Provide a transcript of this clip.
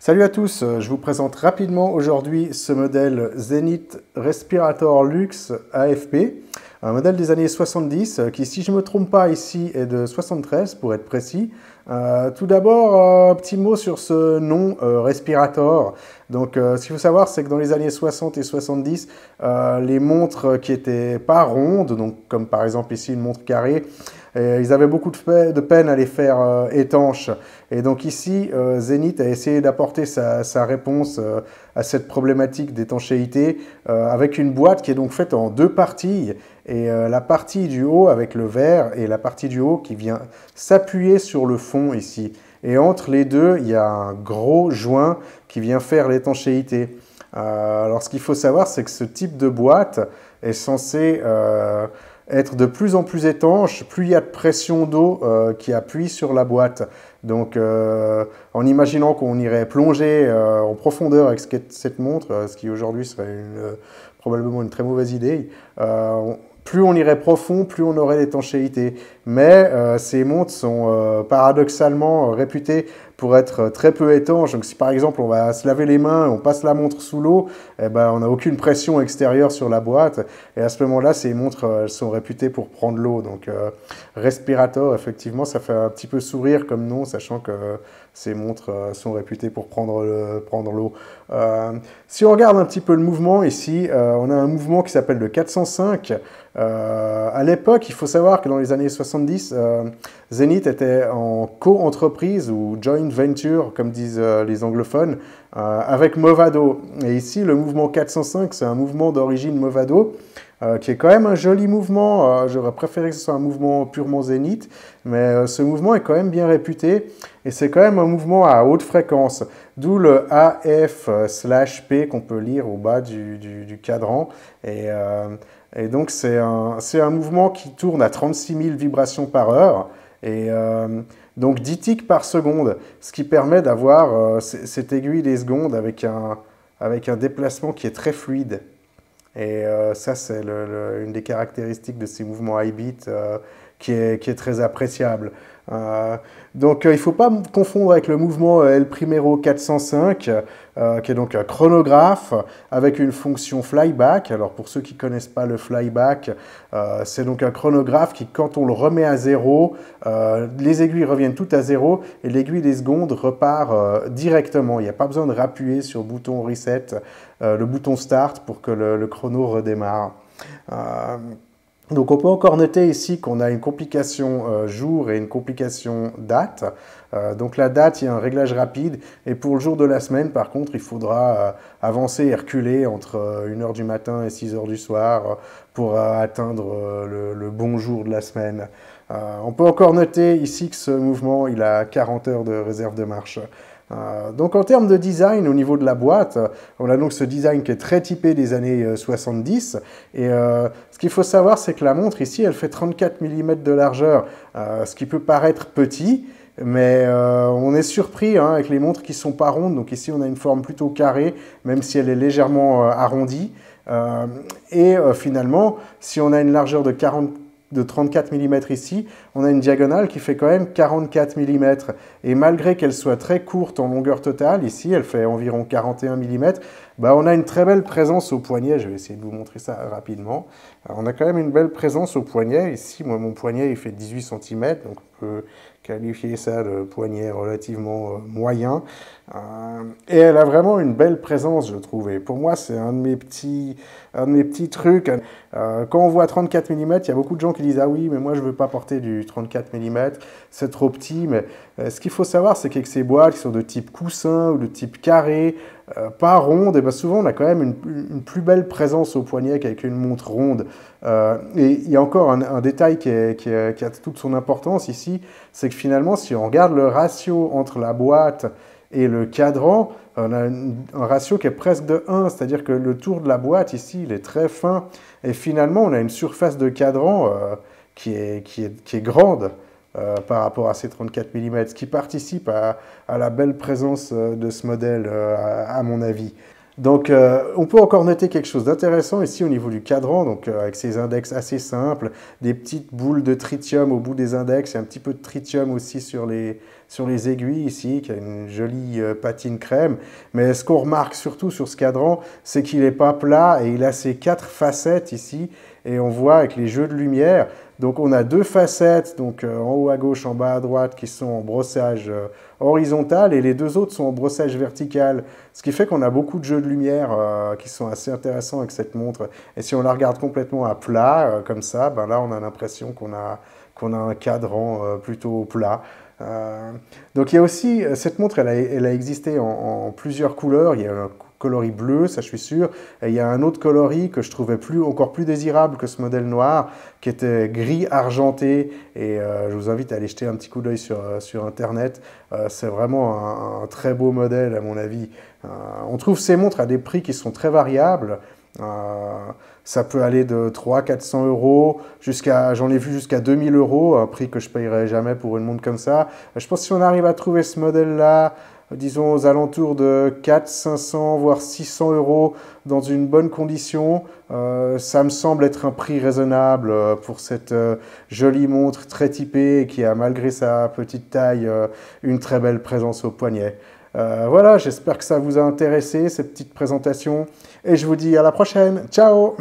Salut à tous, je vous présente rapidement aujourd'hui ce modèle Zenith Respirator Luxe AFP, un modèle des années 70 qui, si je ne me trompe pas ici, est de 73 pour être précis. Tout d'abord, un petit mot sur ce nom Respirator. Donc, ce qu'il faut savoir, c'est que dans les années 60 et 70, les montres qui n'étaient pas rondes, donc comme par exemple ici une montre carrée, ils avaient beaucoup de peine à les faire étanches. Et donc ici, Zenith a essayé d'apporter sa réponse à cette problématique d'étanchéité avec une boîte qui est donc faite en deux parties. Et la partie du haut avec le verre et la partie du haut qui vient s'appuyer sur le fond ici. Et entre les deux, il y a un gros joint qui vient faire l'étanchéité. Alors ce qu'il faut savoir, c'est que ce type de boîte est censé être de plus en plus étanche, plus il y a de pression d'eau qui appuie sur la boîte. Donc, en imaginant qu'on irait plonger en profondeur avec cette montre, ce qui aujourd'hui serait probablement une très mauvaise idée, plus on irait profond, plus on aurait d'étanchéité. Mais ces montres sont paradoxalement réputées pour être très peu étanches. Donc si par exemple on va se laver les mains, on passe la montre sous l'eau, eh ben, on n'a aucune pression extérieure sur la boîte. Et à ce moment-là, ces montres elles sont réputées pour prendre l'eau. Donc Respirator, effectivement, ça fait un petit peu sourire comme nom, sachant que ces montres sont réputées pour prendre l'eau. Si on regarde un petit peu le mouvement ici, on a un mouvement qui s'appelle le 405. À l'époque, il faut savoir que dans les années 70, Zenith était en co-entreprise ou joint venture, comme disent les anglophones, avec Movado. Et ici, le mouvement 405, c'est un mouvement d'origine Movado, qui est quand même un joli mouvement. J'aurais préféré que ce soit un mouvement purement Zenith, mais ce mouvement est quand même bien réputé et c'est quand même un mouvement à haute fréquence, d'où le AF/P qu'on peut lire au bas du cadran. Et donc c'est un mouvement qui tourne à 36 000 vibrations par heure et donc 10 ticks par seconde, ce qui permet d'avoir cette aiguille des secondes avec un déplacement qui est très fluide. Et ça, c'est une des caractéristiques de ces mouvements high beat qui est très appréciable. Donc, il ne faut pas confondre avec le mouvement El Primero 405, qui est donc un chronographe avec une fonction flyback. Alors, pour ceux qui ne connaissent pas le flyback, c'est donc un chronographe qui, quand on le remet à zéro, les aiguilles reviennent toutes à zéro et l'aiguille des secondes repart directement. Il n'y a pas besoin de rappuyer sur le bouton reset, le bouton start pour que le chrono redémarre. Donc on peut encore noter ici qu'on a une complication jour et une complication date. Donc la date, il y a un réglage rapide. Et pour le jour de la semaine, par contre, il faudra avancer et reculer entre 1h du matin et 6h du soir pour atteindre le bon jour de la semaine. On peut encore noter ici que ce mouvement, il a 40 heures de réserve de marche. Donc en termes de design au niveau de la boîte, on a donc ce design qui est très typé des années 70 et ce qu'il faut savoir c'est que la montre ici elle fait 34 mm de largeur, ce qui peut paraître petit mais on est surpris hein, avec les montres qui ne sont pas rondes, donc ici on a une forme plutôt carrée même si elle est légèrement arrondie et finalement si on a une largeur de 34 mm ici, on a une diagonale qui fait quand même 44 mm. Et malgré qu'elle soit très courte en longueur totale, ici elle fait environ 41 mm, bah on a une très belle présence au poignet. Je vais essayer de vous montrer ça rapidement. Alors, on a quand même une belle présence au poignet. Ici, moi, mon poignet il fait 18 cm, donc on peut qualifier ça de poignet relativement moyen. Et elle a vraiment une belle présence, je trouve. Et pour moi, c'est un de mes petits trucs. Quand on voit 34 mm, il y a beaucoup de gens qui disent « Ah oui, mais moi, je ne veux pas porter du 34 mm, c'est trop petit. » Mais ce qu'il faut savoir, c'est qu'avec ces boîtes qui sont de type coussin ou de type carré, pas ronde, et ben souvent on a quand même une plus belle présence au poignet qu'avec une montre ronde. Et il y a encore un détail qui a toute son importance ici, c'est que finalement si on regarde le ratio entre la boîte et le cadran, on a un ratio qui est presque de 1, c'est-à-dire que le tour de la boîte ici il est très fin et finalement on a une surface de cadran qui est grande. Par rapport à ces 34 mm, ce qui participe à la belle présence de ce modèle, à mon avis. Donc, on peut encore noter quelque chose d'intéressant ici au niveau du cadran, donc avec ces index assez simples, des petites boules de tritium au bout des index, et un petit peu de tritium aussi sur les aiguilles ici, qui a une jolie patine crème. Mais ce qu'on remarque surtout sur ce cadran, c'est qu'il n'est pas plat et il a ces 4 facettes ici, et on voit avec les jeux de lumière. Donc on a 2 facettes, donc en haut à gauche, en bas à droite, qui sont en brossage horizontal, et les 2 autres sont en brossage vertical. Ce qui fait qu'on a beaucoup de jeux de lumière qui sont assez intéressants avec cette montre. Et si on la regarde complètement à plat, comme ça, ben là on a l'impression qu'on a un cadran plutôt plat. Donc il y a aussi, cette montre, elle a existé en plusieurs couleurs. Il y a un coloris bleu, ça je suis sûr. Et il y a un autre coloris que je trouvais encore plus désirable que ce modèle noir, qui était gris argenté. Et je vous invite à aller jeter un petit coup d'œil sur Internet. C'est vraiment un très beau modèle à mon avis. On trouve ces montres à des prix qui sont très variables. Ça peut aller de 300-400 euros j'en ai vu jusqu'à 2000 euros, un prix que je ne payerai jamais pour une montre comme ça. Je pense que si on arrive à trouver ce modèle-là, disons aux alentours de 400-500 voire 600 euros dans une bonne condition, ça me semble être un prix raisonnable pour cette jolie montre très typée et qui a, malgré sa petite taille, une très belle présence au poignet. Voilà, j'espère que ça vous a intéressé, cette petite présentation, et je vous dis à la prochaine. Ciao!